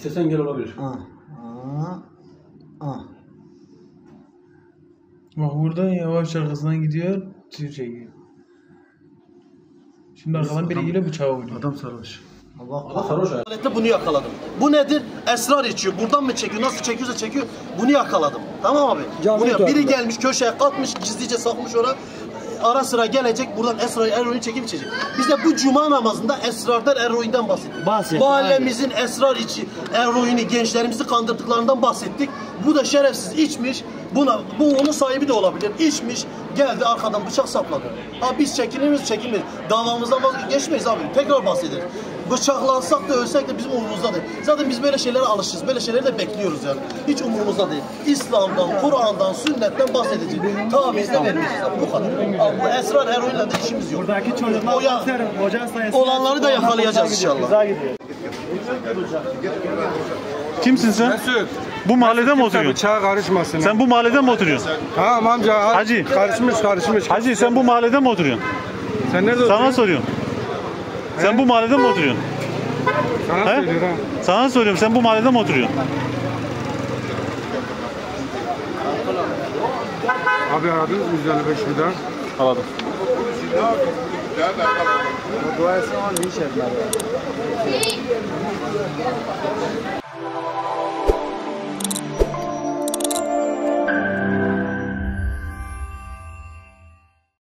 İstesen gel olabilir. Bak buradan yavaş arkasından gidiyor, çekiyor. Şimdi arkadan biri geliyor bıçağı vuruyor. Adam sarhoş. Allah sarhoş ya. Bunu yakaladım. Bu nedir? Esrar içiyor. Buradan mı çekiyor? Nasıl çekiyorsa çekiyor. Bunu yakaladım. Tamam abi. Biri gelmiş köşeye katmış, gizlice sakmış oraya. Ara sıra gelecek buradan eroin çekip içecek. Biz de bu cuma namazında esrardan, eroinden bahsettik. Mahallemizin esrar içi, eroini, gençlerimizi kandırdıklarından bahsettik. Bu da şerefsiz içmiş. Bu onun sahibi de olabilir. İçmiş, geldi arkadan bıçak sapladı. Abi biz çekilmeyiz. Davamızdan vazgeçmeyiz abi. Tekrar bahsederiz. Bıçaklansak da ölsek de bizim umurumuzda değil. Zaten biz böyle şeylere alışırız. Böyle şeyleri de bekliyoruz yani. Hiç umurumuzda değil. İslam'dan, Kur'an'dan, sünnetten bahsedeceğiz. Taviz de vermeyeceğiz. Bu kadar. Bu esrar eroinle de işimiz yok. Buradaki çocuklar hoca sayesinde olanları da yakalayacağız inşallah. Kimsin sen? Mesut. Bu mahallede mi oturuyorsun? Bıçağa karışmasın. Sen bu mahallede mi oturuyorsun? Tamam amca. Hacı. Karışmış. Hacı sen bu mahallede mi oturuyorsun? Sen nerede oturuyorsun? Sana soruyorum. Sen bu mahallede mi oturuyorsun? Sana söylüyorum ha. Sana soruyorum. Sen bu mahallede mi oturuyorsun? Abi aradınız mı 155 birden? Aradım. dua etsin ama ne iş yapıyor?